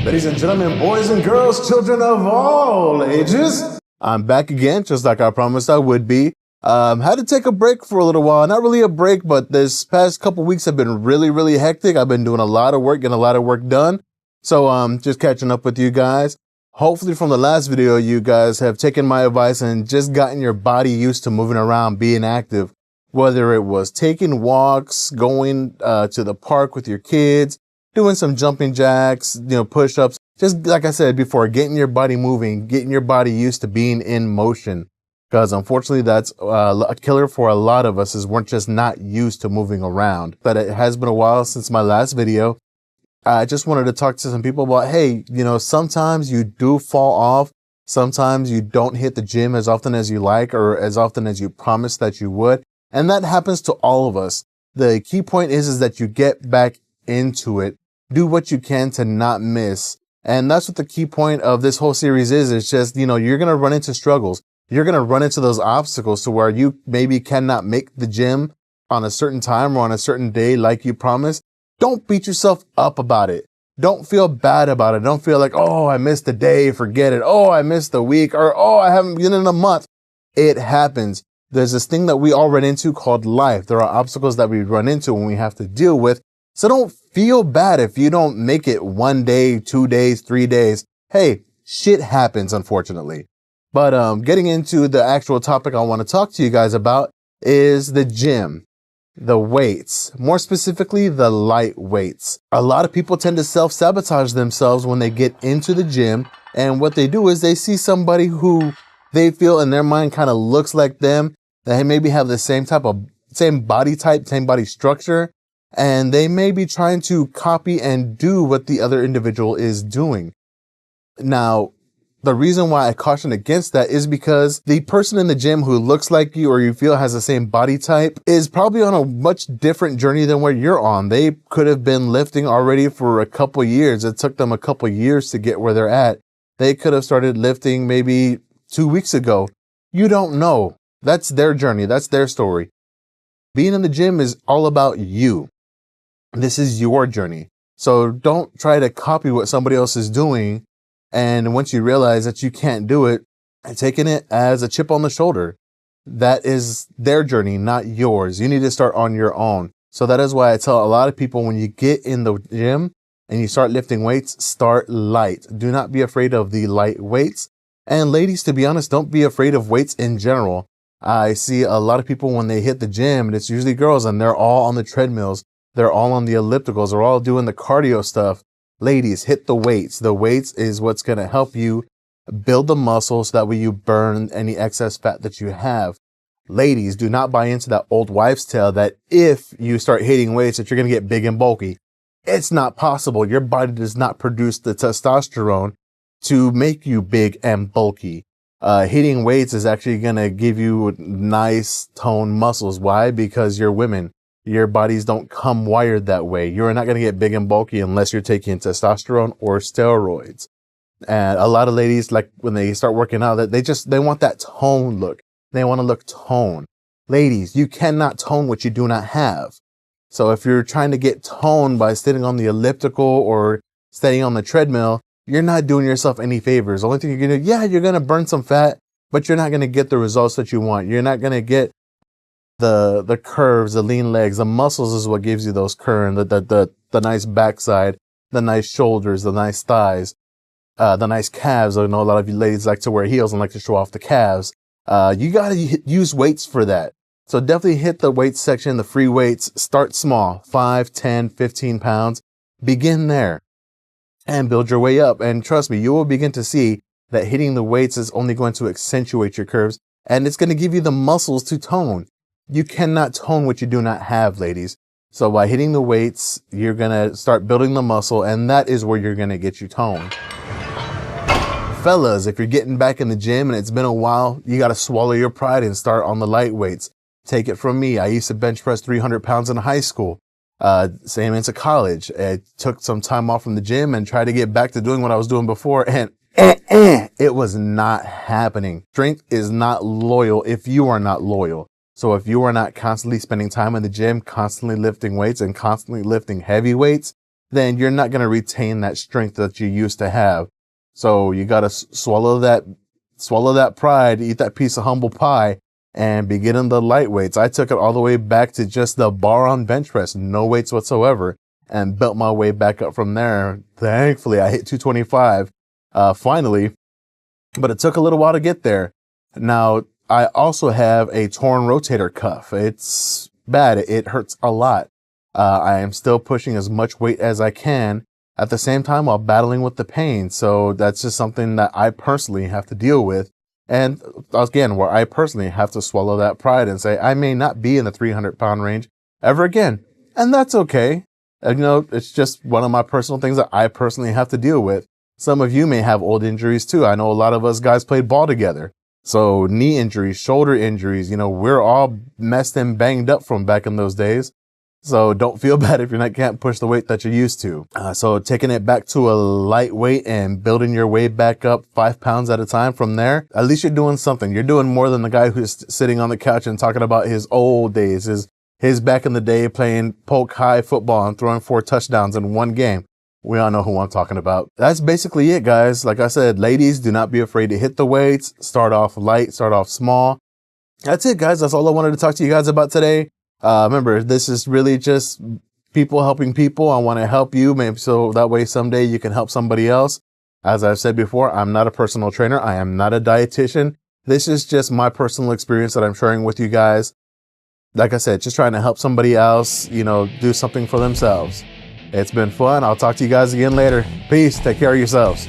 Ladies and gentlemen, boys and girls, children of all ages, I'm back again, just like I promised I would be. Had to take a break for a little while. Not really a break, but this past couple weeks have been really hectic. I've been doing a lot of work, getting a lot of work done. So just catching up with you guys. Hopefully from the last video, you guys have taken my advice and just gotten your body used to moving around, being active. Whether it was taking walks, going to the park with your kids, doing some jumping jacks, push-ups. Just like I said before, getting your body moving, getting your body used to being in motion. Because unfortunately, that's a killer for a lot of us, is we're just not used to moving around. But it has been a while since my last video. I just wanted to talk to some people about, hey, sometimes you do fall off. Sometimes you don't hit the gym as often as you like or as often as you promised that you would. And that happens to all of us. The key point is that you get back into it. Do what you can to not miss. And that's what the key point of this whole series is. It's just, you're going to run into struggles. You're going to run into those obstacles to where you maybe cannot make the gym on a certain time or on a certain day like you promised. Don't beat yourself up about it. Don't feel bad about it. Don't feel like, oh, I missed a day, forget it. Oh, I missed a week, or oh, I haven't been in a month. It happens. There's this thing that we all run into called life. There are obstacles that we run into and we have to deal with. So don't feel bad if you don't make it 1 day, 2 days, 3 days. Hey, shit happens, unfortunately. But getting into the actual topic I want to talk to you guys about is the gym. The weights, more specifically, the light weights. A lot of people tend to self-sabotage themselves when they get into the gym. And what they do is they see somebody who they feel in their mind kind of looks like them, that they maybe have the same body type, same body structure. And they may be trying to copy and do what the other individual is doing. Now, the reason why I caution against that is because the person in the gym who looks like you or you feel has the same body type is probably on a much different journey than where you're on. They could have been lifting already for a couple years. It took them a couple years to get where they're at. They could have started lifting maybe 2 weeks ago. You don't know. That's their journey. That's their story. Being in the gym is all about you. This is your journey. So don't try to copy what somebody else is doing. And once you realize that you can't do it, taking it as a chip on the shoulder. That is their journey, not yours. You need to start on your own. So that is why I tell a lot of people, when you get in the gym and you start lifting weights, start light. Do not be afraid of the light weights. And ladies, to be honest, don't be afraid of weights in general. I see a lot of people when they hit the gym, and it's usually girls, and they're all on the treadmills. They're all on the ellipticals. They're all doing the cardio stuff. Ladies, hit the weights. The weights is what's going to help you build the muscles so that way you burn any excess fat that you have. Ladies, do not buy into that old wives' tale that if you start hitting weights that you're going to get big and bulky. It's not possible. Your body does not produce the testosterone to make you big and bulky. Hitting weights is actually going to give you nice toned muscles. Why? Because you're women. Your bodies don't come wired that way. You're not going to get big and bulky unless you're taking testosterone or steroids. And a lot of ladies, like when they start working out, they want that tone look. They want to look toned. Ladies, you cannot tone what you do not have. So if you're trying to get toned by sitting on the elliptical or staying on the treadmill, you're not doing yourself any favors. The only thing you're going to do, yeah, you're going to burn some fat, but you're not going to get the results that you want. You're not going to get the curves, the lean legs. The muscles is what gives you those curves, the nice backside, the nice shoulders, the nice thighs, the nice calves. I know a lot of you ladies like to wear heels and like to show off the calves. You got to use weights for that. So definitely hit the weights section, the free weights. Start small, 5, 10, 15 pounds. Begin there and build your way up. And trust me, you will begin to see that hitting the weights is only going to accentuate your curves, and it's going to give you the muscles to tone. You cannot tone what you do not have, ladies. So by hitting the weights, you're going to start building the muscle, and that is where you're going to get you toned. Fellas, if you're getting back in the gym and it's been a while, you got to swallow your pride and start on the light weights. Take it from me. I used to bench press 300 pounds in high school. Same into college. I took some time off from the gym and tried to get back to doing what I was doing before, and it was not happening. Strength is not loyal if you are not loyal. So if you are not constantly spending time in the gym, constantly lifting weights and constantly lifting heavy weights, then you're not going to retain that strength that you used to have. So you got to swallow that pride, eat that piece of humble pie, and begin in the light weights. I took it all the way back to just the bar on bench press, no weights whatsoever, and built my way back up from there. Thankfully, I hit 225 finally, but it took a little while to get there. Now, I also have a torn rotator cuff. It's bad. It hurts a lot. I am still pushing as much weight as I can at the same time while battling with the pain. So that's just something that I personally have to deal with. And again, where I personally have to swallow that pride and say, I may not be in the 300-pound range ever again. And that's okay. And, you know, it's just one of my personal things that I personally have to deal with. Some of you may have old injuries too. I know a lot of us guys played ball together. So knee injuries, shoulder injuries, you know, we're all messed and banged up from back in those days. So don't feel bad if can't push the weight that you're used to. So taking it back to a light weight and building your way back up 5 pounds at a time from there, at least you're doing something. You're doing more than the guy who's sitting on the couch and talking about his old days, his back in the day playing poke high football and throwing 4 touchdowns in one game. We all know who I'm talking about. That's basically it, guys. Like I said, ladies, do not be afraid to hit the weights. Start off light, start off small. That's it, guys. That's all I wanted to talk to you guys about today. Remember, this is really just people helping people. I want to help you, maybe so that way someday you can help somebody else. As I've said before, I'm not a personal trainer. I am not a dietitian. This is just my personal experience that I'm sharing with you guys. Like I said, just trying to help somebody else, you know, do something for themselves. It's been fun. I'll talk to you guys again later. Peace. Take care of yourselves.